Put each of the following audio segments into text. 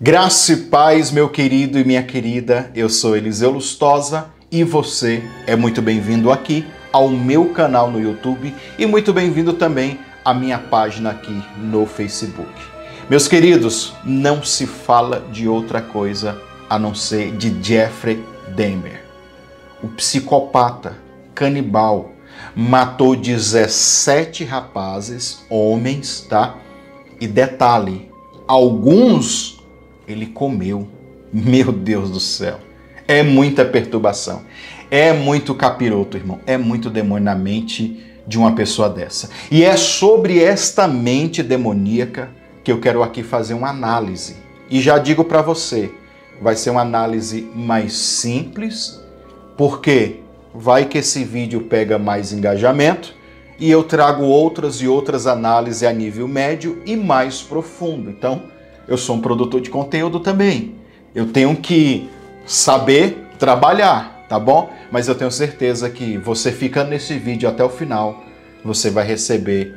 Graça e paz, meu querido e minha querida, eu sou Eliseu Lustosa e você é muito bem-vindo aqui ao meu canal no YouTube e muito bem-vindo também à minha página aqui no Facebook. Meus queridos, não se fala de outra coisa a não ser de Jeffrey Dahmer, o psicopata, canibal, matou 17 rapazes, homens, tá? E detalhe, alguns ele comeu. Meu Deus do céu. É muita perturbação. É muito capiroto, irmão. É muito demônio na mente de uma pessoa dessa. E é sobre esta mente demoníaca que eu quero aqui fazer uma análise. E já digo para você, vai ser uma análise mais simples, porque vai que esse vídeo pega mais engajamento e eu trago outras análises a nível médio e mais profundo. Então, eu sou um produtor de conteúdo também. Eu tenho que saber trabalhar, tá bom? Mas eu tenho certeza que você ficando nesse vídeo até o final, você vai receber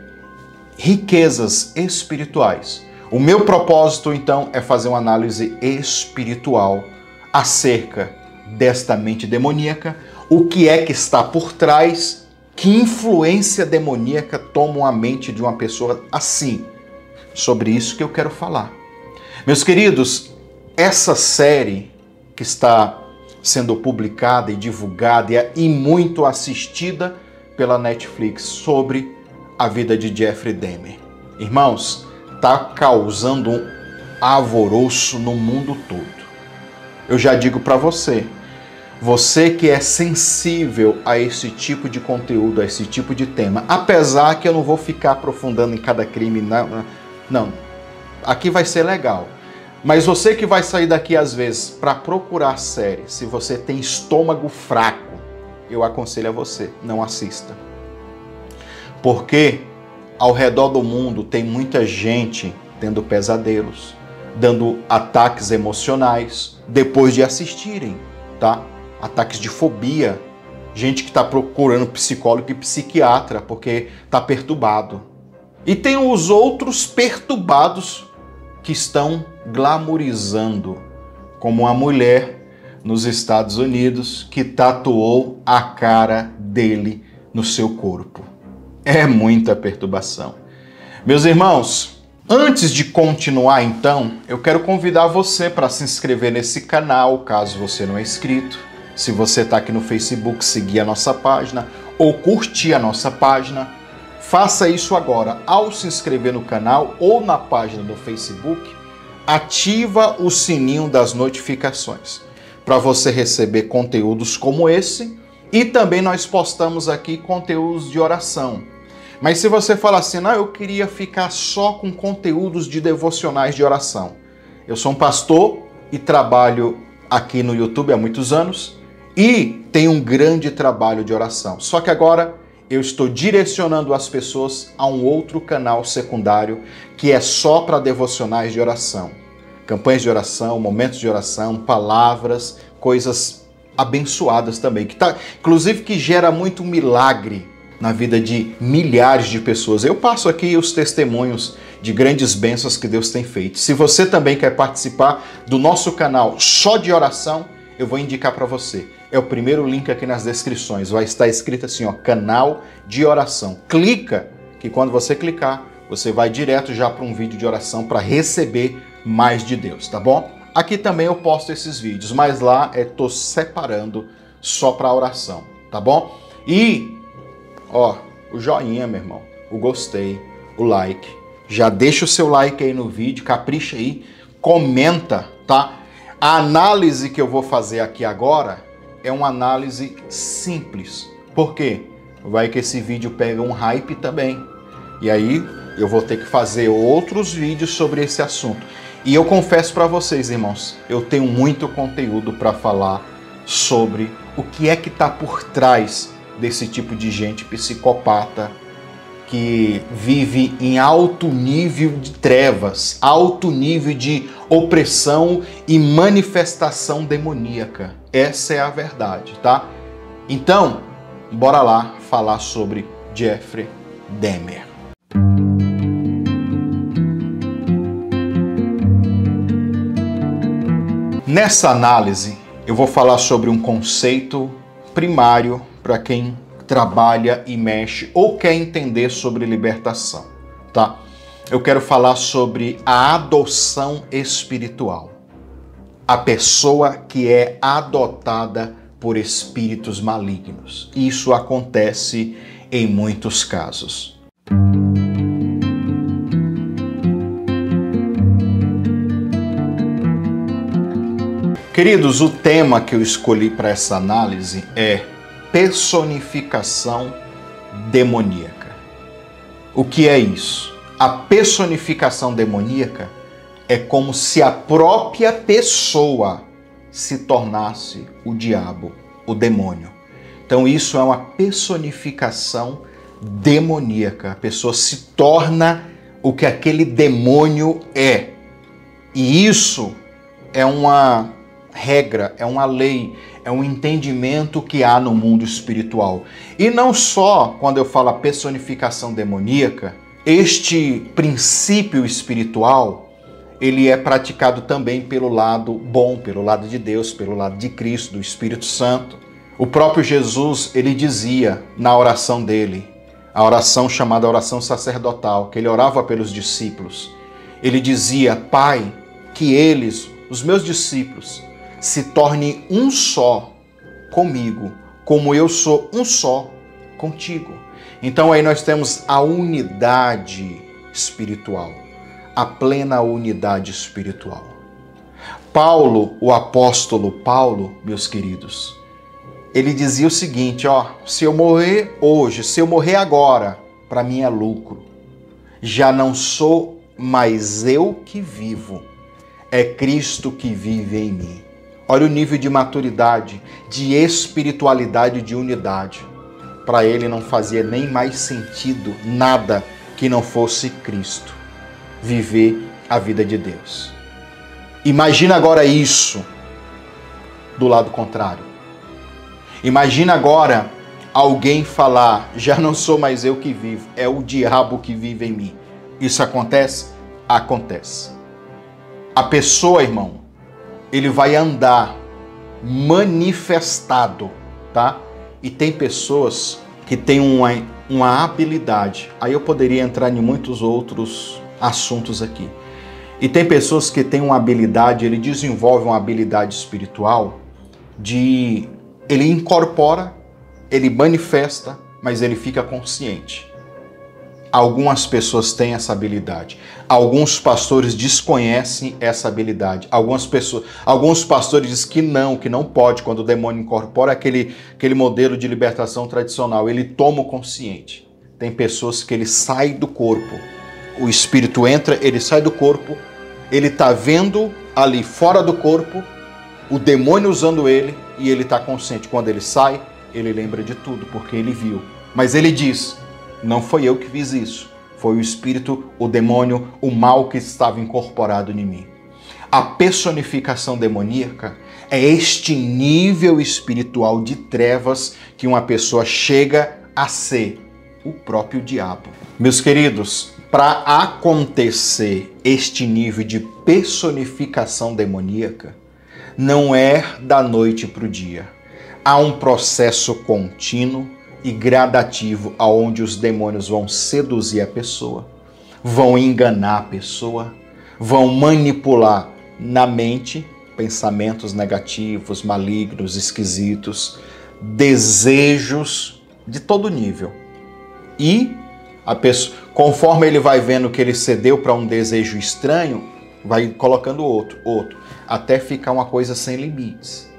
riquezas espirituais. O meu propósito, então, é fazer uma análise espiritual acerca desta mente demoníaca, o que é que está por trás, que influência demoníaca toma a mente de uma pessoa assim. Sobre isso que eu quero falar. Meus queridos, essa série que está sendo publicada e divulgada e muito assistida pela Netflix sobre a vida de Jeffrey Dahmer, irmãos, está causando um alvoroço no mundo todo. Eu já digo para você, você que é sensível a esse tipo de conteúdo, a esse tipo de tema, apesar que eu não vou ficar aprofundando em cada crime, não. Aqui vai ser legal. Mas você que vai sair daqui às vezes para procurar série, se você tem estômago fraco, eu aconselho a você, não assista. Porque ao redor do mundo tem muita gente tendo pesadelos, dando ataques emocionais depois de assistirem, tá? Ataques de fobia, gente que está procurando psicólogo e psiquiatra porque está perturbado. E tem os outros perturbados que estão glamorizando, como uma mulher nos Estados Unidos que tatuou a cara dele no seu corpo. É muita perturbação. Meus irmãos, antes de continuar então, eu quero convidar você para se inscrever nesse canal, caso você não é inscrito. Se você está aqui no Facebook, seguir a nossa página ou curtir a nossa página. Faça isso agora. Ao se inscrever no canal ou na página do Facebook, ativa o sininho das notificações para você receber conteúdos como esse e também nós postamos aqui conteúdos de oração. Mas se você fala assim, não, eu queria ficar só com conteúdos de devocionais de oração. Eu sou um pastor e trabalho aqui no YouTube há muitos anos e tenho um grande trabalho de oração. Só que agora eu estou direcionando as pessoas a um outro canal secundário que é só para devocionais de oração. Campanhas de oração, momentos de oração, palavras, coisas abençoadas também. Inclusive que gera muito milagre na vida de milhares de pessoas. Eu passo aqui os testemunhos de grandes bênçãos que Deus tem feito. Se você também quer participar do nosso canal só de oração, eu vou indicar para você. É o primeiro link aqui nas descrições. Vai estar escrito assim, ó, canal de oração. Clica, que quando você clicar, você vai direto já para um vídeo de oração para receber mais de Deus, tá bom? Aqui também eu posto esses vídeos, mas lá tô separando só para oração, tá bom? E, ó, o joinha, meu irmão, o gostei, o like. Já deixa o seu like aí no vídeo, capricha aí, comenta, tá? A análise que eu vou fazer aqui agora é uma análise simples. Por quê? Vai que esse vídeo pega um hype também. E aí eu vou ter que fazer outros vídeos sobre esse assunto. E eu confesso para vocês, irmãos, eu tenho muito conteúdo para falar sobre o que é que está por trás desse tipo de gente psicopata que vive em alto nível de trevas, alto nível de opressão e manifestação demoníaca. Essa é a verdade, tá? Então, bora lá falar sobre Jeffrey Dahmer. Nessa análise, eu vou falar sobre um conceito primário para quem trabalha e mexe ou quer entender sobre libertação, tá? Eu quero falar sobre a adoção espiritual. A pessoa que é adotada por espíritos malignos. Isso acontece em muitos casos. Queridos, o tema que eu escolhi para essa análise é personificação demoníaca. O que é isso? A personificação demoníaca é como se a própria pessoa se tornasse o diabo, o demônio. Então isso é uma personificação demoníaca. A pessoa se torna o que aquele demônio é. E isso é uma regra, é uma lei, é um entendimento que há no mundo espiritual. E não só quando eu falo a personificação demoníaca, este princípio espiritual, ele é praticado também pelo lado bom, pelo lado de Deus, pelo lado de Cristo, do Espírito Santo. O próprio Jesus, ele dizia na oração dele, a oração chamada oração sacerdotal, que ele orava pelos discípulos. Ele dizia: Pai, que eles, os meus discípulos, se tornem um só comigo, como eu sou um só contigo. Então aí nós temos a unidade espiritual, a plena unidade espiritual. Paulo, o apóstolo Paulo, meus queridos, ele dizia o seguinte, se eu morrer hoje, se eu morrer agora, para mim é lucro. Já não sou mais eu que vivo, é Cristo que vive em mim. Olha o nível de maturidade, de espiritualidade, de unidade. Para ele não fazia nem mais sentido nada que não fosse Cristo. Viver a vida de Deus. Imagina agora isso do lado contrário. Imagina agora alguém falar: já não sou mais eu que vivo, é o diabo que vive em mim. Isso acontece? Acontece. A pessoa, irmão, ele vai andar manifestado, tá? E tem pessoas que têm uma habilidade. Aí eu poderia entrar em muitos outros assuntos aqui. E tem pessoas que têm uma habilidade, ele desenvolve uma habilidade espiritual de... Ele incorpora, ele manifesta, mas ele fica consciente. Algumas pessoas têm essa habilidade. Alguns pastores desconhecem essa habilidade. Alguns pastores dizem que não pode, quando o demônio incorpora aquele modelo de libertação tradicional. Ele toma o consciente. Tem pessoas que ele sai do corpo. O espírito entra, ele sai do corpo. Ele está vendo ali fora do corpo o demônio usando ele e ele está consciente. Quando ele sai, ele lembra de tudo, porque ele viu. Mas ele diz: não foi eu que fiz isso. Foi o espírito, o demônio, o mal que estava incorporado em mim. A personificação demoníaca é este nível espiritual de trevas que uma pessoa chega a ser o próprio diabo. Meus queridos, para acontecer este nível de personificação demoníaca, não é da noite para o dia. Há um processo contínuo e gradativo aonde os demônios vão seduzir a pessoa, vão enganar a pessoa, vão manipular na mente pensamentos negativos, malignos, esquisitos, desejos de todo nível. E a pessoa, conforme ele vai vendo que ele cedeu para um desejo estranho, vai colocando outro, até ficar uma coisa sem limites.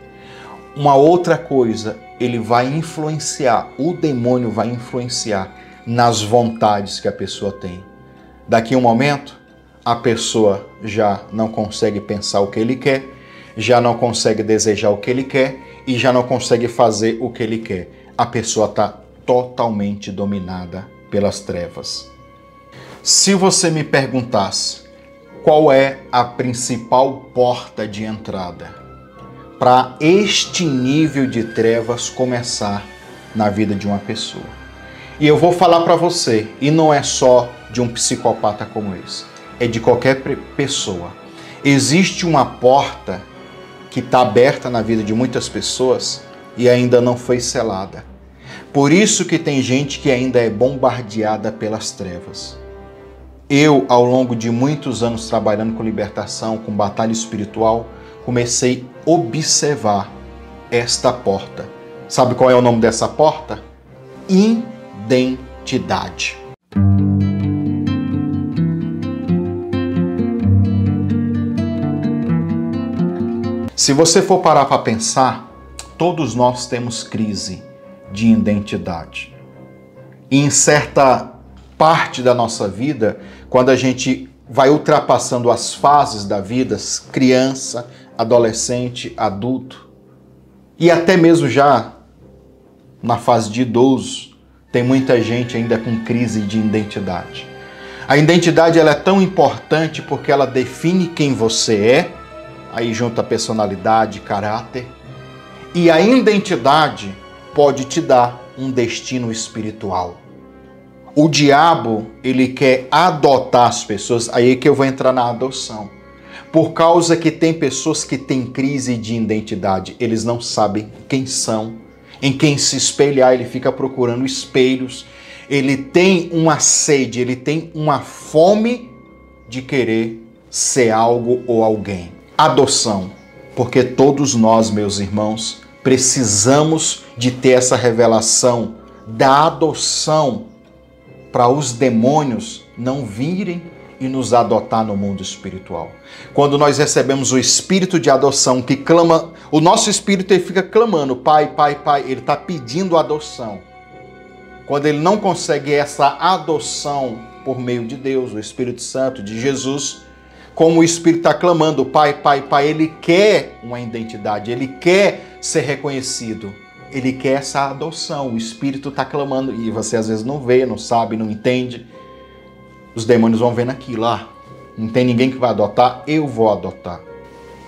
Uma outra coisa, ele vai influenciar, o demônio vai influenciar nas vontades que a pessoa tem. Daqui a um momento, a pessoa já não consegue pensar o que ele quer, já não consegue desejar o que ele quer e já não consegue fazer o que ele quer. A pessoa está totalmente dominada pelas trevas. Se você me perguntasse qual é a principal porta de entrada para este nível de trevas começar na vida de uma pessoa. E eu vou falar para você, e não é só de um psicopata como esse, é de qualquer pessoa. Existe uma porta que está aberta na vida de muitas pessoas e ainda não foi selada. Por isso que tem gente que ainda é bombardeada pelas trevas. Eu, ao longo de muitos anos trabalhando com libertação, com batalha espiritual, comecei a observar esta porta. Sabe qual é o nome dessa porta? Identidade. Se você for parar para pensar, todos nós temos crise de identidade. E em certa parte da nossa vida, quando a gente vai ultrapassando as fases da vida, criança, adolescente, adulto, e até mesmo já na fase de idoso, tem muita gente ainda com crise de identidade. A identidade ela é tão importante porque ela define quem você é, aí junta personalidade, caráter, e a identidade pode te dar um destino espiritual. O diabo, ele quer adotar as pessoas, aí é que eu vou entrar na adoção. Por causa que tem pessoas que têm crise de identidade, eles não sabem quem são, em quem se espelhar, ele fica procurando espelhos, ele tem uma sede, ele tem uma fome de querer ser algo ou alguém. Adoção, porque todos nós, meus irmãos, precisamos de ter essa revelação da adoção para os demônios não virem e nos adotar no mundo espiritual. Quando nós recebemos o espírito de adoção que clama, o nosso espírito ele fica clamando, Pai, Pai, Pai, ele está pedindo adoção. Quando ele não consegue essa adoção por meio de Deus, o Espírito Santo, de Jesus, como o Espírito está clamando, Pai, Pai, Pai, ele quer uma identidade, ele quer ser reconhecido, ele quer essa adoção. O Espírito está clamando e você às vezes não vê, não sabe, não entende. Os demônios vão vendo aquilo lá. Não tem ninguém que vai adotar, eu vou adotar.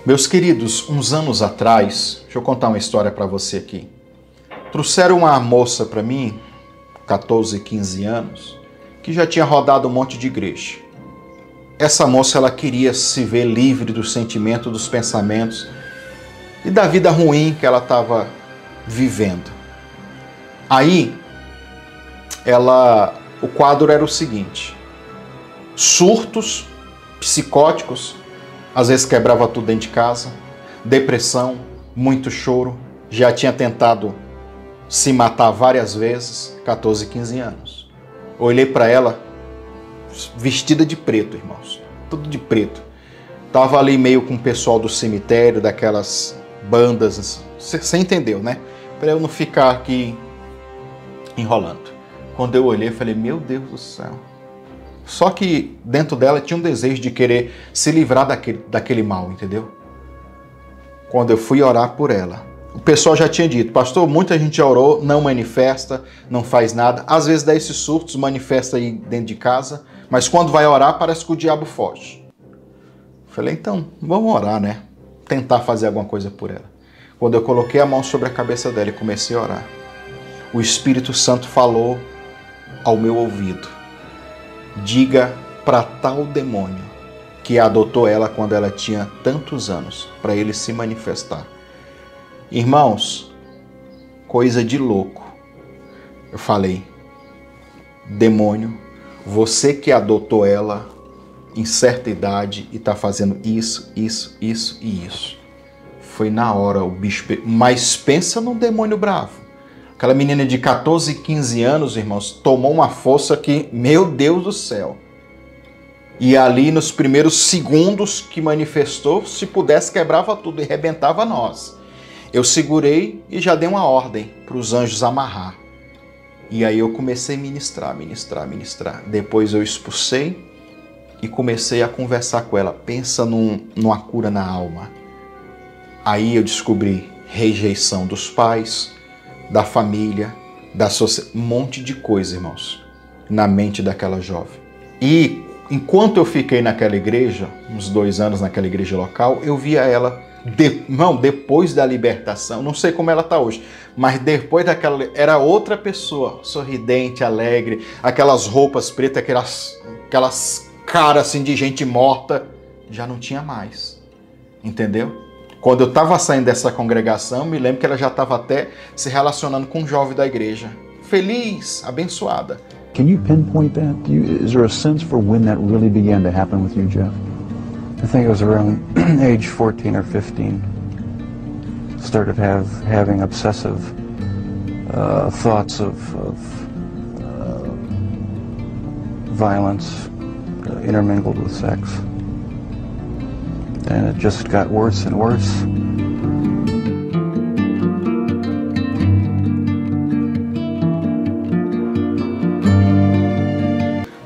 Meus queridos, uns anos atrás, deixa eu contar uma história para você aqui. Trouxeram uma moça para mim, 14, 15 anos, que já tinha rodado um monte de igreja. Essa moça, ela queria se ver livre do sentimento, dos pensamentos e da vida ruim que ela estava vivendo. Aí, o quadro era o seguinte: surtos psicóticos, às vezes quebrava tudo dentro de casa, depressão, muito choro, já tinha tentado se matar várias vezes, 14, 15 anos. Olhei para ela, vestida de preto, irmãos, tudo de preto. Tava ali meio com o pessoal do cemitério, daquelas bandas, você entendeu, né? Para eu não ficar aqui enrolando. Quando eu olhei, eu falei, meu Deus do céu. Só que dentro dela tinha um desejo de querer se livrar daquele mal, entendeu? Quando eu fui orar por ela, o pessoal já tinha dito, pastor, muita gente já orou, não manifesta, não faz nada. Às vezes dá esses surtos, manifesta aí dentro de casa, mas quando vai orar, parece que o diabo foge. Falei, então, vamos orar, né? Tentar fazer alguma coisa por ela. Quando eu coloquei a mão sobre a cabeça dela e comecei a orar, o Espírito Santo falou ao meu ouvido, diga para tal demônio que adotou ela quando ela tinha tantos anos, para ele se manifestar. Irmãos, coisa de louco. Eu falei, demônio, você que adotou ela em certa idade e está fazendo isso, isso, isso e isso. Foi na hora o bicho... Mas pensa num demônio bravo. Aquela menina de 14, 15 anos, irmãos, tomou uma força que, meu Deus do céu. E ali, nos primeiros segundos que manifestou, se pudesse, quebrava tudo e arrebentava nós. Eu segurei e já dei uma ordem para os anjos amarrar. E aí eu comecei a ministrar. Depois eu expulsei e comecei a conversar com ela. Pensa numa cura na alma. Aí eu descobri rejeição dos pais, da família, da sociedade, um monte de coisa, irmãos, na mente daquela jovem. E enquanto eu fiquei naquela igreja, uns 2 anos naquela igreja local, eu via ela, depois da libertação, não sei como ela está hoje, mas depois daquela, era outra pessoa, sorridente, alegre, aquelas roupas pretas, aquelas caras assim de gente morta, já não tinha mais, entendeu? Quando eu estava saindo dessa congregação, me lembro que ela já estava até se relacionando com um jovem da igreja. Feliz, abençoada. Can you pinpoint that? Is there a sense for when that really began to happen with you, Jeff? I think it was around age 14 or 15. Started having obsessive thoughts of violence intermingled with sex. And it just got worse and worse.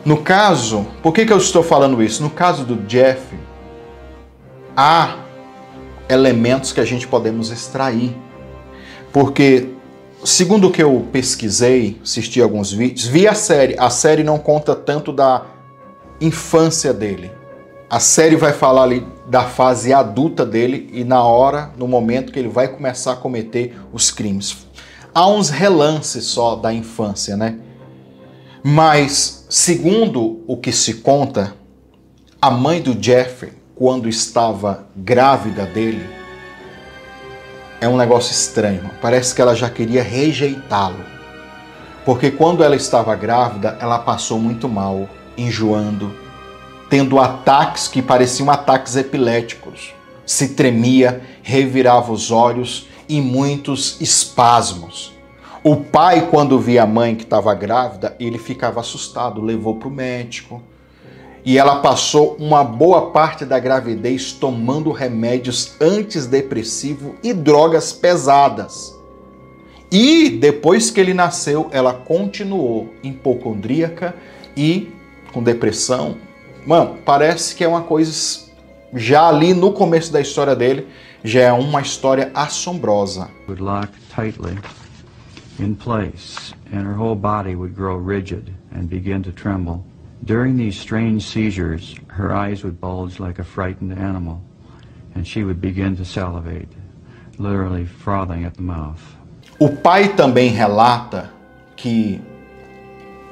No caso, por que eu estou falando isso? No caso do Jeff, há elementos que a gente podemos extrair. Porque, segundo o que eu pesquisei, assisti alguns vídeos, vi a série não conta tanto da infância dele. A série vai falar ali da fase adulta dele e no momento que ele vai começar a cometer os crimes. Há uns relances só da infância, né? Mas, segundo o que se conta, a mãe do Jeffrey, quando estava grávida dele, é um negócio estranho. Parece que ela já queria rejeitá-lo. Porque quando ela estava grávida, ela passou muito mal, enjoando, tendo ataques que pareciam ataques epiléticos. Se tremia, revirava os olhos e muitos espasmos. O pai, quando via a mãe que estava grávida, ele ficava assustado, levou para o médico. E ela passou uma boa parte da gravidez tomando remédios antidepressivos e drogas pesadas. E depois que ele nasceu, ela continuou hipocondríaca e com depressão. Mano, parece que é uma coisa, já ali no começo da história dele, já é uma história assombrosa. Would lock tightly in place, and her whole body would grow rigid and begin to tremble. During these strange seizures, her eyes would bulge like a frightened animal, and she would begin to salivate, literally frothing at the mouth. O pai também relata que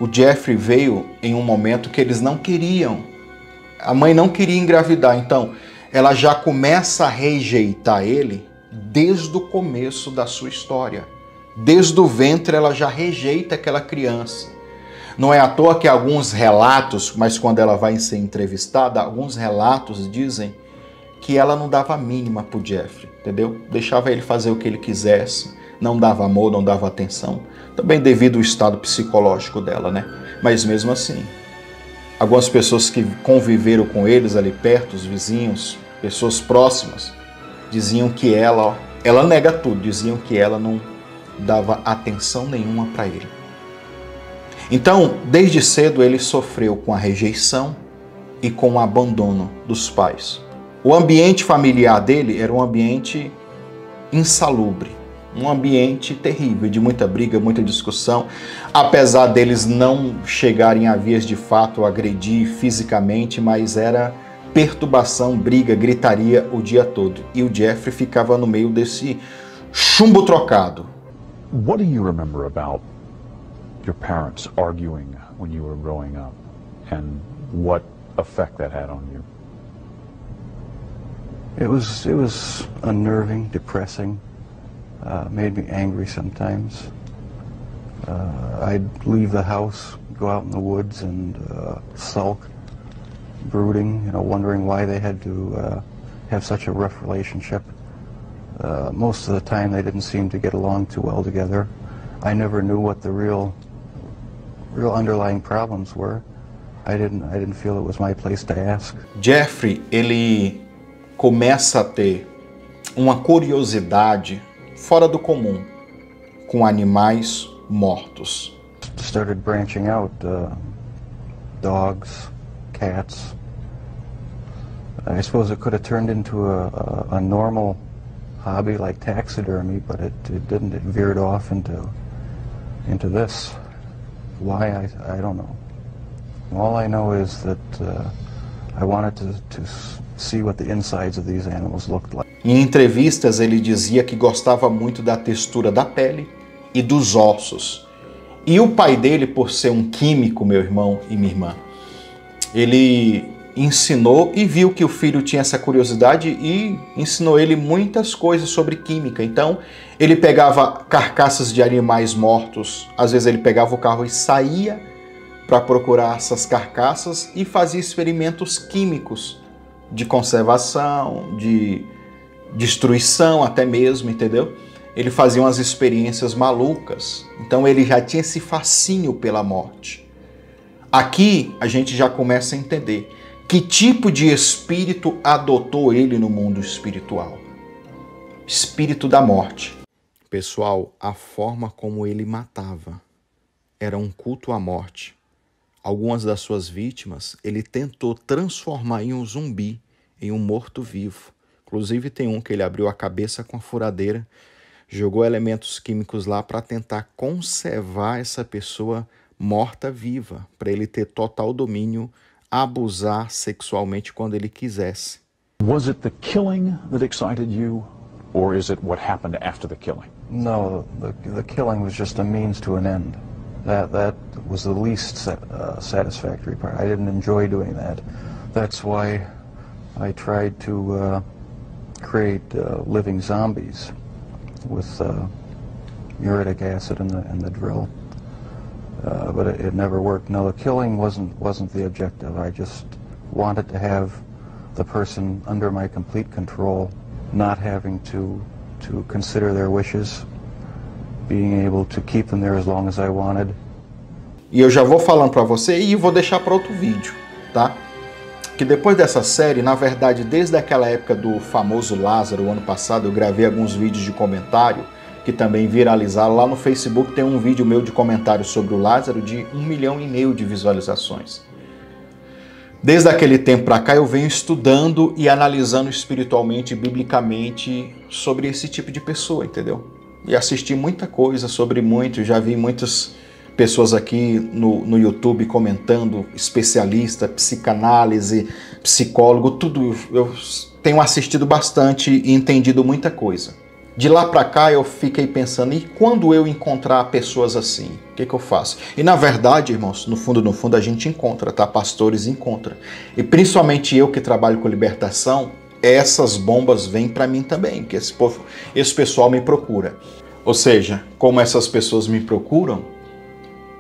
o Jeffrey veio em um momento que eles não queriam. A mãe não queria engravidar, então ela já começa a rejeitar ele desde o começo da sua história. Desde o ventre ela já rejeita aquela criança. Não é à toa que alguns relatos, mas quando ela vai ser entrevistada, alguns relatos dizem que ela não dava a mínima pro Jeffrey, entendeu? Deixava ele fazer o que ele quisesse, não dava amor, não dava atenção. Também devido ao estado psicológico dela, né? Mas mesmo assim, algumas pessoas que conviveram com eles ali perto, os vizinhos, pessoas próximas, diziam que ela nega tudo, diziam que ela não dava atenção nenhuma para ele. Então, desde cedo ele sofreu com a rejeição e com o abandono dos pais. O ambiente familiar dele era um ambiente insalubre, um ambiente terrível, de muita briga, muita discussão, apesar deles não chegarem a vias de fato agredir fisicamente, mas era perturbação, briga, gritaria o dia todo. E o Jeffrey ficava no meio desse chumbo trocado. What do you remember about your parents arguing when you were growing up, and what effect that had on you? It was unnerving, depressing, made me angry sometimes. I'd leave the house, go out in the woods and sulk, brooding, wondering why they had to have such a rough relationship. Most of the time they didn't seem to get along too well together. I never knew what the real underlying problems were. I didn't feel it was my place to ask. Jeffrey, ele começa a ter uma curiosidade fora do comum com animais mortos. Started branching out, dogs, cats. I suppose it could have turned into a normal hobby like taxidermy, but it didn't. It veered off into this. Why, I don't know. All I know is that I wanted to see what the insides of these animals looked like. Em entrevistas ele dizia que gostava muito da textura da pele e dos ossos. E o pai dele, por ser um químico, meu irmão e minha irmã, ele ensinou e viu que o filho tinha essa curiosidade e ensinou ele muitas coisas sobre química. Então, ele pegava carcaças de animais mortos, às vezes ele pegava o carro e saía para procurar essas carcaças e fazia experimentos químicos de conservação, de destruição até mesmo, entendeu? Ele fazia umas experiências malucas. Então, ele já tinha esse fascínio pela morte. Aqui, a gente já começa a entender que tipo de espírito adotou ele no mundo espiritual? Espírito da morte. Pessoal, a forma como ele matava era um culto à morte. Algumas das suas vítimas ele tentou transformar em um zumbi, em um morto-vivo. Inclusive tem um que ele abriu a cabeça com a furadeira, jogou elementos químicos lá para tentar conservar essa pessoa morta-viva, para ele ter total domínio, abusar sexualmente quando ele quisesse. Was it the killing that excited you, or is it what happened after the killing? No, the killing was just a means to an end. That was the least satisfactory part. I didn't enjoy doing that. That's why I tried to create living zombies with uric acid in the drill. But it never worked. No, the killing wasn't the objective. I just wanted to have the person under my complete control, not having to consider their wishes, being able to keep them there as long as I wanted. E eu já vou falando para você e vou deixar para outro vídeo, tá? Que depois dessa série, na verdade, desde aquela época do famoso Lázaro, o ano passado, eu gravei alguns vídeos de comentário que também viralizaram. Lá no Facebook tem um vídeo meu de comentário sobre o Lázaro de 1,5 milhão de visualizações. Desde aquele tempo para cá eu venho estudando e analisando espiritualmente e biblicamente sobre esse tipo de pessoa, entendeu? E assisti muita coisa sobre muito, já vi muitas pessoas aqui no YouTube comentando, especialista, psicanálise, psicólogo, tudo. Eu tenho assistido bastante e entendido muita coisa. De lá para cá eu fiquei pensando, e quando eu encontrar pessoas assim, o que eu faço? E na verdade, irmãos, no fundo a gente encontra, tá? Pastores encontram. E principalmente eu que trabalho com libertação, essas bombas vêm para mim também, que esse pessoal me procura. Ou seja, como essas pessoas me procuram,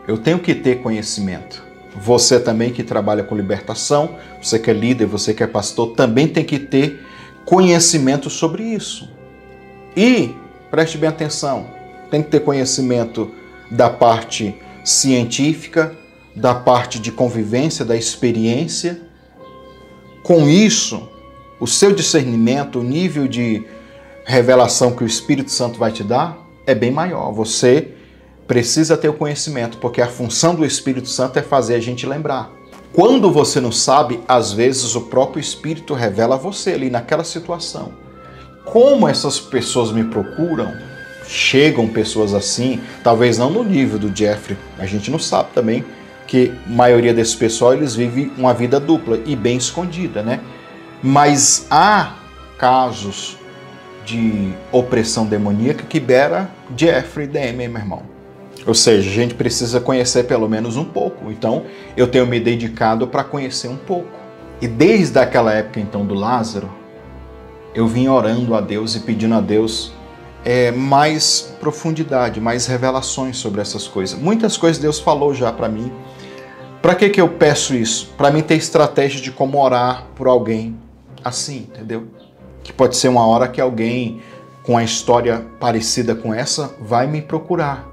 eu tenho que ter conhecimento. Você também que trabalha com libertação, você que é líder, você que é pastor, também tem que ter conhecimento sobre isso. E, preste bem atenção, tem que ter conhecimento da parte científica, da parte de convivência, da experiência. Com isso, o seu discernimento, o nível de revelação que o Espírito Santo vai te dar é bem maior. Você precisa ter o conhecimento, porque a função do Espírito Santo é fazer a gente lembrar. Quando você não sabe, às vezes o próprio Espírito revela a você ali naquela situação. Como essas pessoas me procuram, chegam pessoas assim, talvez não no nível do Jeffrey, a gente não sabe também que a maioria desse pessoal eles vivem uma vida dupla e bem escondida, né? Mas há casos de opressão demoníaca que beira Jeffrey Dahmer, meu irmão. Ou seja, a gente precisa conhecer pelo menos um pouco. Então, eu tenho me dedicado para conhecer um pouco. E desde aquela época, então, do Lázaro, eu vim orando a Deus e pedindo a Deus mais profundidade, mais revelações sobre essas coisas. Muitas coisas Deus falou já para mim. Para que eu peço isso? Para mim ter estratégia de como orar por alguém assim, entendeu? Que pode ser uma hora que alguém com a história parecida com essa vai me procurar,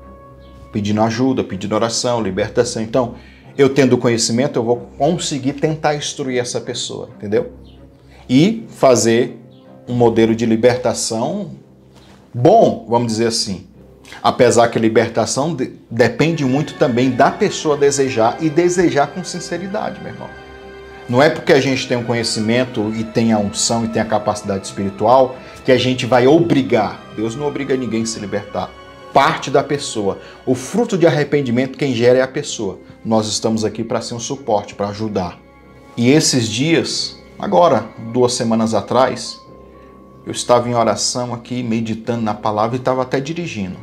pedindo ajuda, pedindo oração, libertação. Então, eu tendo conhecimento, eu vou conseguir tentar instruir essa pessoa, entendeu? E fazer um modelo de libertação bom, vamos dizer assim. Apesar que a libertação depende muito também da pessoa desejar e desejar com sinceridade, meu irmão. Não é porque a gente tem um conhecimento e tem a unção e tem a capacidade espiritual que a gente vai obrigar. Deus não obriga ninguém a se libertar. Parte da pessoa. O fruto de arrependimento quem gera é a pessoa. Nós estamos aqui para ser um suporte, para ajudar. E esses dias, agora, 2 semanas atrás, eu estava em oração aqui, meditando na palavra e estava até dirigindo.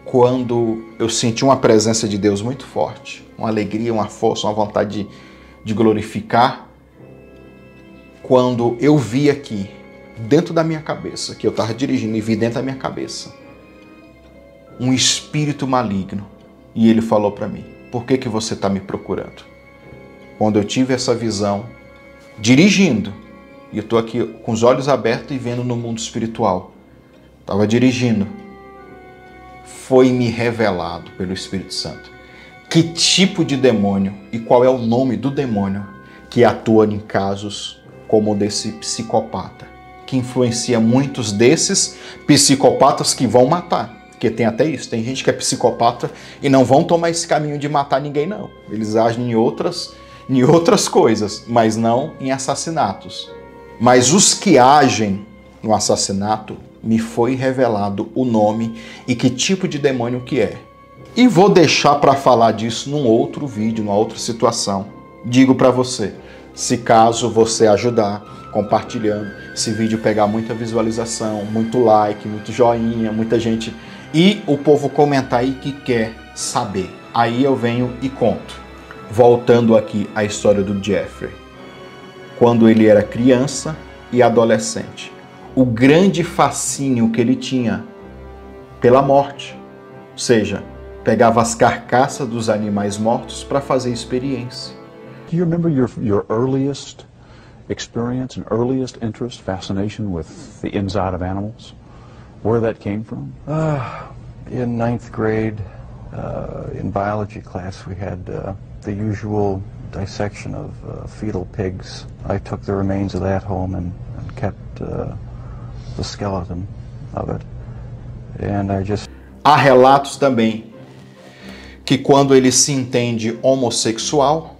Quando eu senti uma presença de Deus muito forte, uma alegria, uma força, uma vontade de glorificar, quando eu vi aqui, dentro da minha cabeça, que eu estava dirigindo e vi dentro da minha cabeça, um espírito maligno. E ele falou para mim, por que você está me procurando? Quando eu tive essa visão, dirigindo, e eu estou aqui com os olhos abertos e vendo no mundo espiritual, estava dirigindo, foi me revelado pelo Espírito Santo que tipo de demônio e qual é o nome do demônio que atua em casos como o desse psicopata, que influencia muitos desses psicopatas que vão matar. Porque tem até isso, tem gente que é psicopata e não vão tomar esse caminho de matar ninguém, não. Eles agem em outras coisas, mas não em assassinatos. Mas os que agem no assassinato, me foi revelado o nome e que tipo de demônio que é. E vou deixar para falar disso num outro vídeo, numa outra situação. Digo para você, se caso você ajudar, compartilhando, esse vídeo pegar muita visualização, muito like, muito joinha, muita gente, e o povo comentar aí que quer saber. Aí eu venho e conto. Voltando aqui à história do Jeffrey. Quando ele era criança e adolescente. O grande fascínio que ele tinha pela morte. Ou seja, pegava as carcaças dos animais mortos para fazer experiência. Do you remember your earliest experience and earliest interest, fascination with the inside of animals? Where that came from? In 9th grade, in biology class, we had the usual dissection of fetal pigs. I took the remains of that home and kept the skeleton of it. And I just... Há relatos também que quando ele se entende homossexual,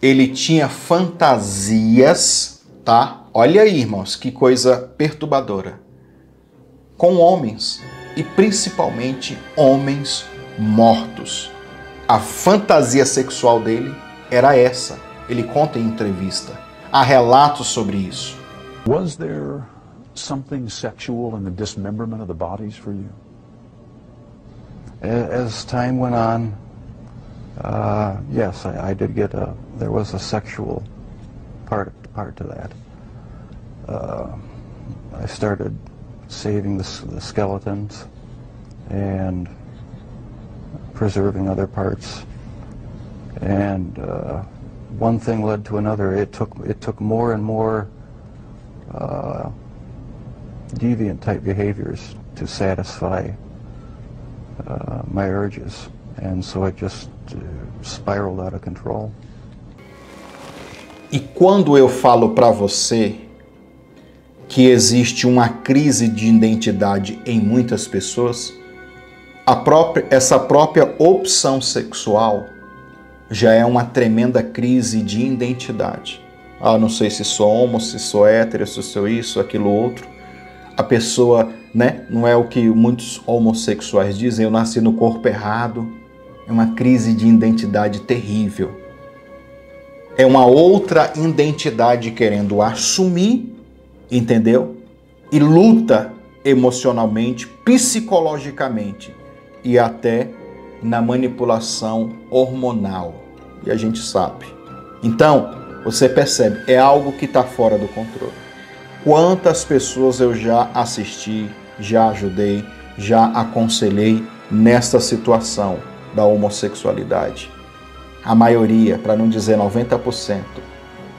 ele tinha fantasias, tá? Olha aí, irmãos, que coisa perturbadora. Com homens, e principalmente homens mortos. A fantasia sexual dele era essa. Ele conta em entrevista. Há relatos sobre isso. Was there something sexual in the dismemberment of the bodies for you? As time went on, yes, I did get there was a sexual part to that. I started saving the skeletons and preserving other parts, and one thing led to another. It took more and more deviant type behaviors to satisfy my urges, and so it just spiraled out of control. E quando eu falo para você que existe uma crise de identidade em muitas pessoas, essa própria opção sexual já é uma tremenda crise de identidade. Ah, não sei se sou homo, se sou hétero, se sou isso, aquilo, outro. A pessoa, né, não é o que muitos homossexuais dizem, eu nasci no corpo errado. É uma crise de identidade terrível. É uma outra identidade querendo assumir, entendeu? E luta emocionalmente, psicologicamente e até na manipulação hormonal. E a gente sabe. Então, você percebe, é algo que está fora do controle. Quantas pessoas eu já assisti, já ajudei, já aconselhei nesta situação da homossexualidade. A maioria, para não dizer 90%,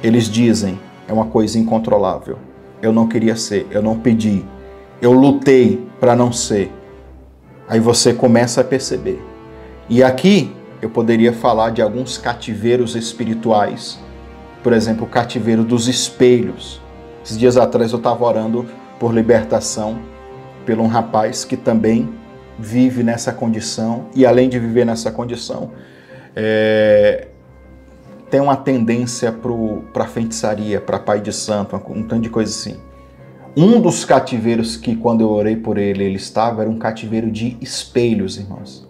eles dizem, é uma coisa incontrolável. Eu não queria ser, eu não pedi, eu lutei para não ser. Aí você começa a perceber. E aqui eu poderia falar de alguns cativeiros espirituais. Por exemplo, o cativeiro dos espelhos. Esses dias atrás eu estava orando por libertação por um rapaz que também vive nessa condição. E além de viver nessa condição, tem uma tendência para feitiçaria, para pai de santo, um tanto de coisa assim. Um dos cativeiros que, quando eu orei por ele, ele estava, era um cativeiro de espelhos, irmãos.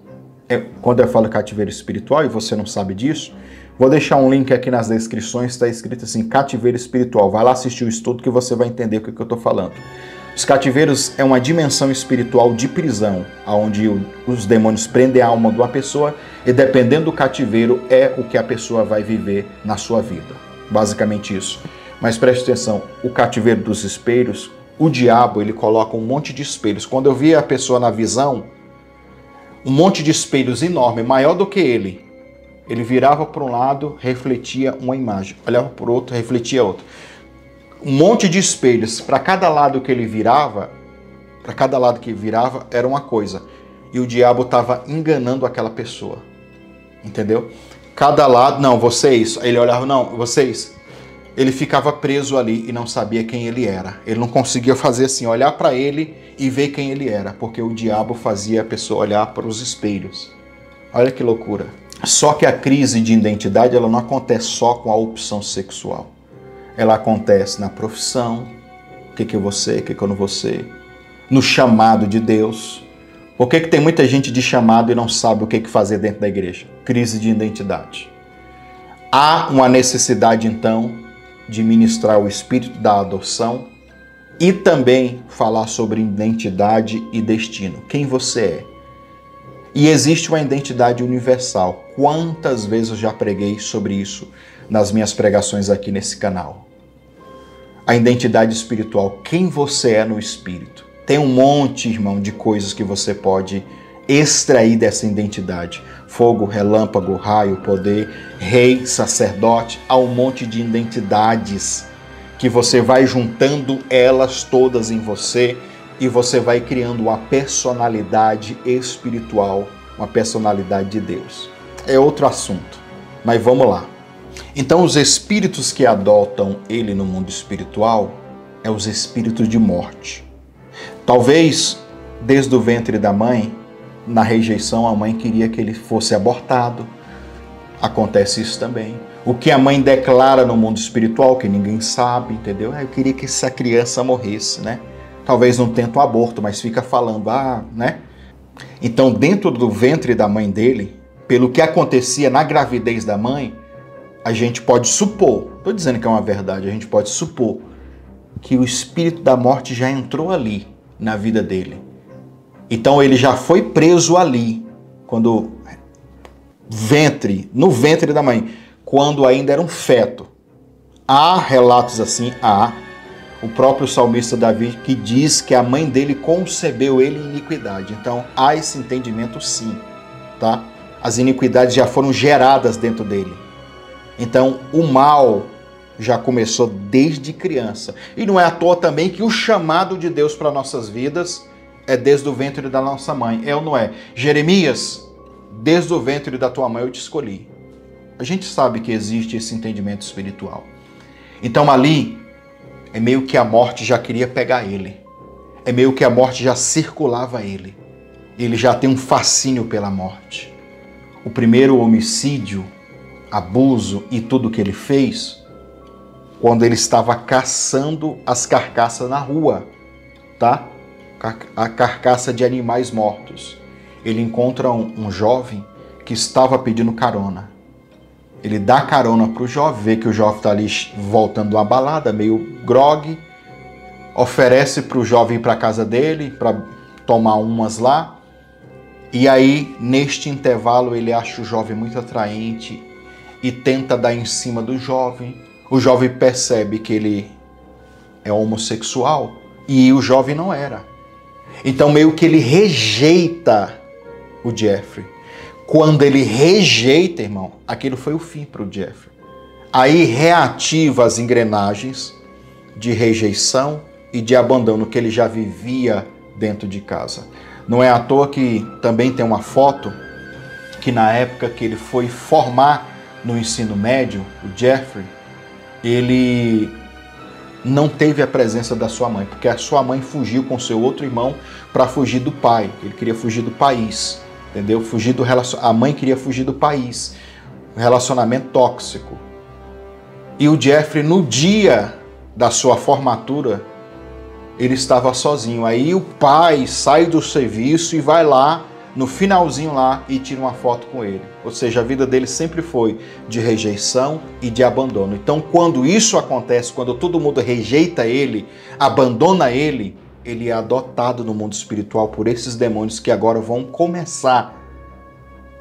Quando eu falo cativeiro espiritual, e você não sabe disso, vou deixar um link aqui nas descrições, está escrito assim, cativeiro espiritual. Vai lá assistir o estudo que você vai entender o que eu estou falando. Os cativeiros é uma dimensão espiritual de prisão, onde os demônios prendem a alma de uma pessoa e, dependendo do cativeiro, é o que a pessoa vai viver na sua vida. Basicamente isso. Mas preste atenção, o cativeiro dos espelhos, o diabo, ele coloca um monte de espelhos. Quando eu via a pessoa na visão, um monte de espelhos enorme, maior do que ele virava para um lado, refletia uma imagem, olhava para o outro, refletia outra. Um monte de espelhos, para cada lado que ele virava, era uma coisa. E o diabo estava enganando aquela pessoa. Entendeu? Cada lado, não, vocês, ele olhava, não, vocês. Ele ficava preso ali e não sabia quem ele era. Ele não conseguia fazer assim, olhar para ele e ver quem ele era, porque o diabo fazia a pessoa olhar para os espelhos. Olha que loucura. Só que a crise de identidade, ela não acontece só com a opção sexual. Ela acontece na profissão, o que eu vou ser, o que eu não vou ser, no chamado de Deus. Por que tem muita gente de chamado e não sabe o que fazer dentro da igreja? Crise de identidade. Há uma necessidade, então, de ministrar o espírito da adoção e também falar sobre identidade e destino. Quem você é? E existe uma identidade universal. Quantas vezes eu já preguei sobre isso nas minhas pregações aqui nesse canal? A identidade espiritual. Quem você é no espírito? Tem um monte, irmão, de coisas que você pode extrair dessa identidade. Fogo, relâmpago, raio, poder, rei, sacerdote. Há um monte de identidades que você vai juntando elas todas em você e você vai criando uma personalidade espiritual, uma personalidade de Deus. É outro assunto, mas vamos lá. Então, os espíritos que adotam ele no mundo espiritual é os espíritos de morte. Talvez, desde o ventre da mãe, na rejeição, a mãe queria que ele fosse abortado. Acontece isso também. O que a mãe declara no mundo espiritual, que ninguém sabe, entendeu? Eu queria que essa criança morresse, né? Talvez não tente um aborto, mas fica falando, né? Então, dentro do ventre da mãe dele, pelo que acontecia na gravidez da mãe, a gente pode supor, estou dizendo que é uma verdade, a gente pode supor que o espírito da morte já entrou ali na vida dele. Então ele já foi preso ali, no ventre da mãe, quando ainda era um feto. Há relatos assim, o próprio salmista Davi que diz que a mãe dele concebeu ele em iniquidade. Então há esse entendimento sim, tá? As iniquidades já foram geradas dentro dele. Então, o mal já começou desde criança. E não é à toa também que o chamado de Deus para nossas vidas é desde o ventre da nossa mãe. É ou não é? Jeremias, desde o ventre da tua mãe eu te escolhi. A gente sabe que existe esse entendimento espiritual. Então, ali, é meio que a morte já queria pegar ele. É meio que a morte já circulava ele. Ele já tem um fascínio pela morte. O primeiro homicídio, abuso e tudo que ele fez, quando ele estava caçando as carcaças na rua, tá? A carcaça de animais mortos. Ele encontra um jovem que estava pedindo carona. Ele dá carona para o jovem, vê que o jovem está ali voltando de uma balada, meio grogue, oferece para o jovem ir para a casa dele, para tomar umas lá, e aí, neste intervalo, ele acha o jovem muito atraente e tenta dar em cima do jovem. O jovem percebe que ele é homossexual e o jovem não era. Então meio que ele rejeita o Jeffrey. Quando ele rejeita, irmão, aquilo foi o fim para o Jeffrey. Aí reativa as engrenagens de rejeição e de abandono que ele já vivia dentro de casa. Não é à toa que também tem uma foto que na época que ele foi formar no ensino médio, o Jeffrey, ele não teve a presença da sua mãe, porque a sua mãe fugiu com seu outro irmão para fugir do pai. Ele queria fugir do país, entendeu? A mãe queria fugir do país. Relacionamento tóxico. E o Jeffrey, no dia da sua formatura, ele estava sozinho. Aí o pai sai do serviço e vai lá, no finalzinho lá, e tira uma foto com ele. Ou seja, a vida dele sempre foi de rejeição e de abandono. Então, quando isso acontece, quando todo mundo rejeita ele, abandona ele, ele é adotado no mundo espiritual por esses demônios que agora vão começar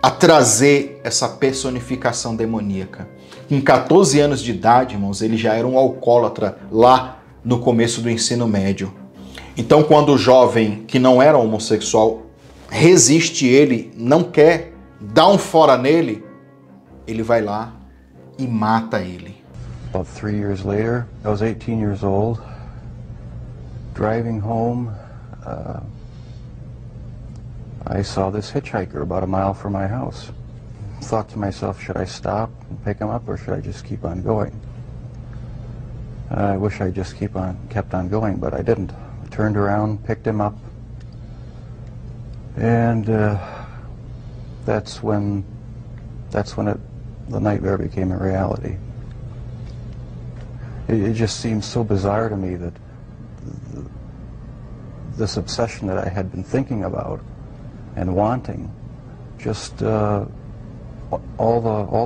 a trazer essa personificação demoníaca. Com 14 anos de idade, irmãos, ele já era um alcoólatra lá no começo do ensino médio. Então, quando o jovem que não era homossexual resiste ele, não quer, dá um fora nele, ele vai lá e mata ele. About 3 years later, I was 18 years old, driving home. I saw this hitchhiker about a mile from my house. Thought to myself, should I stop and pick him up or should I just keep on going? I wish I just kept on going, but I didn't. I turned around, picked him up, and that's when the nightmare became a reality. It just seemed so bizarre to me that this obsession that I had been thinking about and wanting, just all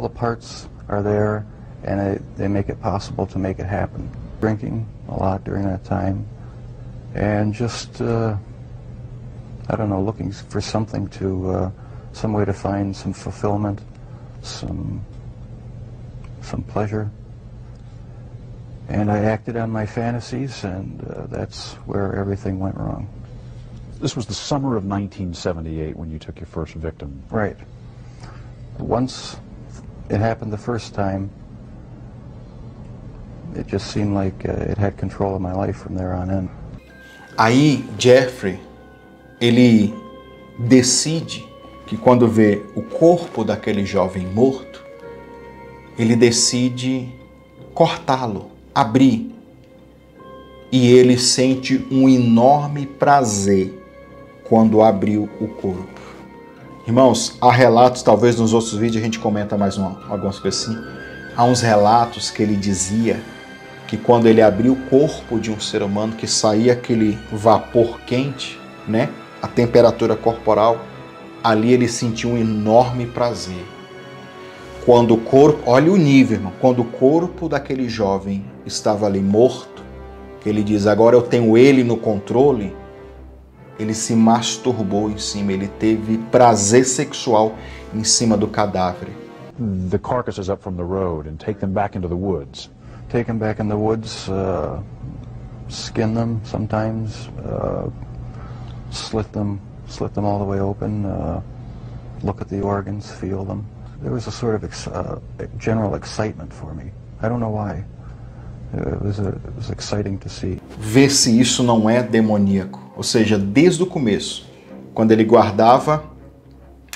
the parts are there, and they make it possible to make it happen. Drinking a lot during that time, and just I don't know, looking for something to some way to find some fulfillment, some pleasure. And I acted on my fantasies, and that's where everything went wrong. This was the summer of 1978 when you took your first victim. Right. Once it happened the first time, it just seemed like it had control of my life from there on in. Aí Jeffrey, ele decide que quando vê o corpo daquele jovem morto, ele decide cortá-lo, abrir. E ele sente um enorme prazer quando abriu o corpo. Irmãos, há relatos, talvez nos outros vídeos a gente comenta mais algumas coisas assim. Há uns relatos que ele dizia que quando ele abriu o corpo de um ser humano, que saía aquele vapor quente, né? A temperatura corporal, ali ele sentiu um enorme prazer. Quando o corpo, olha o nível, irmão, quando o corpo daquele jovem estava ali morto, que ele diz, agora eu tenho ele no controle, ele se masturbou em cima, ele teve prazer sexual em cima do cadáver. The carcasses up from the road and take them back into the woods. Take them back in the woods, skin them sometimes, slit them all the way open, look at the organs, feel them. There was a sort of general excitement for me. I don't know why. It was exciting to see. Ver se isso não é demoníaco. Ou seja, desde o começo, quando ele guardava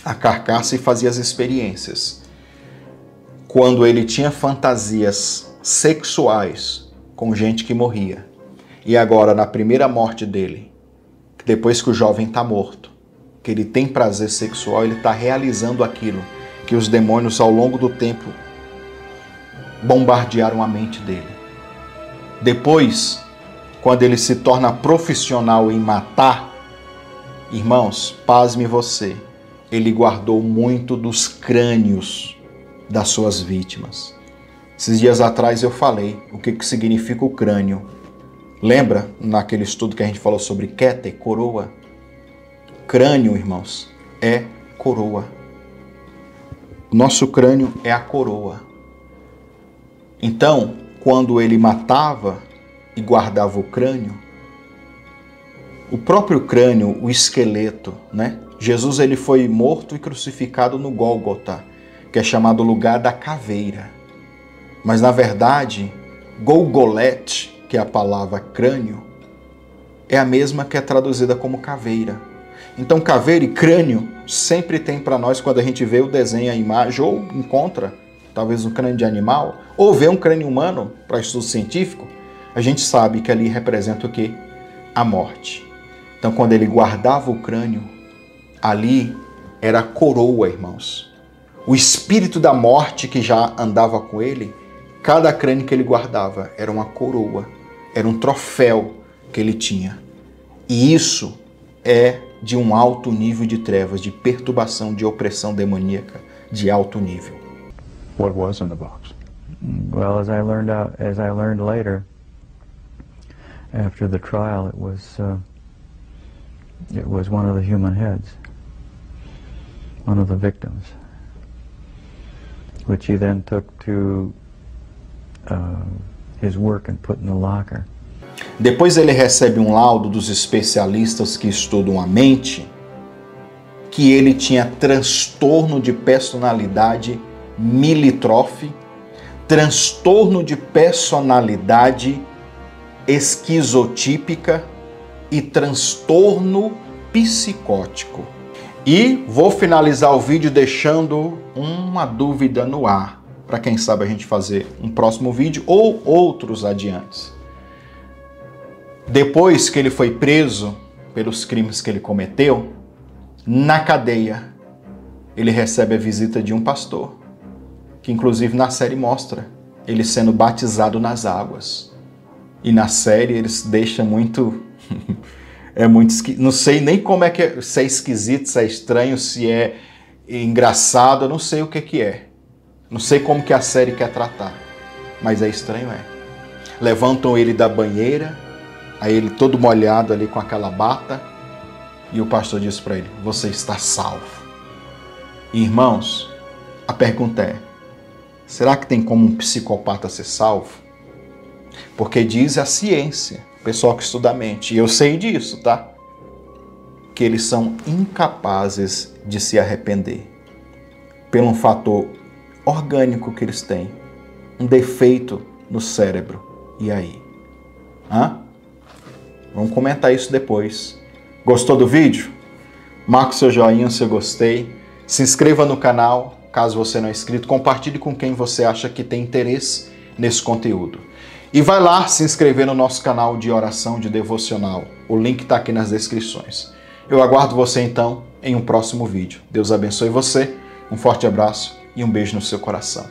a carcaça e fazia as experiências. Quando ele tinha fantasias sexuais com gente que morria. E agora, na primeira morte dele, depois que o jovem está morto, que ele tem prazer sexual, ele está realizando aquilo que os demônios ao longo do tempo bombardearam a mente dele. Depois, quando ele se torna profissional em matar, irmãos, pasme você, ele guardou muito dos crânios das suas vítimas. Esses dias atrás eu falei o que significa o crânio. Lembra naquele estudo que a gente falou sobre Keter, coroa? Crânio, irmãos, é coroa. Nosso crânio é a coroa. Então, quando ele matava e guardava o crânio, o próprio crânio, o esqueleto, né? Jesus ele foi morto e crucificado no Gólgota, que é chamado lugar da caveira. Mas na verdade, Golgolete, que é a palavra crânio, é a mesma que é traduzida como caveira. Então caveira e crânio sempre tem para nós, quando a gente vê o desenho, a imagem, ou encontra talvez um crânio de animal, ou vê um crânio humano para estudo científico, a gente sabe que ali representa o quê? A morte. Então quando ele guardava o crânio, ali era a coroa, irmãos. O espírito da morte que já andava com ele, cada crânio que ele guardava era uma coroa, era um troféu que ele tinha. E isso é de um alto nível de trevas, de perturbação, de opressão demoníaca, de alto nível. What was in the box? Well, as I learned later, After the trial, it was one of the human heads, one of the victims, which he then took to his work and put in the locker. Depois ele recebe um laudo dos especialistas que estudam a mente, que ele tinha transtorno de personalidade milítrofe, transtorno de personalidade esquizotípica e transtorno psicótico. E vou finalizar o vídeo deixando uma dúvida no ar, para quem sabe a gente fazer um próximo vídeo ou outros adiante. Depois que ele foi preso pelos crimes que ele cometeu, na cadeia, ele recebe a visita de um pastor, que inclusive na série mostra ele sendo batizado nas águas. E na série eles deixam muito... muito esquisito. Não sei nem como é que é, se é esquisito, se é estranho, se é engraçado, eu não sei o que é. Não sei como que a série quer tratar, mas é estranho, é. Levantam ele da banheira, aí ele todo molhado ali com aquela bata, e o pastor diz para ele: você está salvo. E, irmãos, a pergunta é: será que tem como um psicopata ser salvo? Porque diz a ciência, o pessoal que estuda a mente, e eu sei disso, tá? Que eles são incapazes de se arrepender pelo um fator orgânico que eles têm, um defeito no cérebro. E aí? Vamos comentar isso depois. Gostou do vídeo? Marque seu joinha se eu gostei. Se inscreva no canal, caso você não é inscrito. Compartilhe com quem você acha que tem interesse nesse conteúdo. E vai lá se inscrever no nosso canal de oração, de devocional. O link está aqui nas descrições. Eu aguardo você então em um próximo vídeo. Deus abençoe você, um forte abraço e um beijo no seu coração.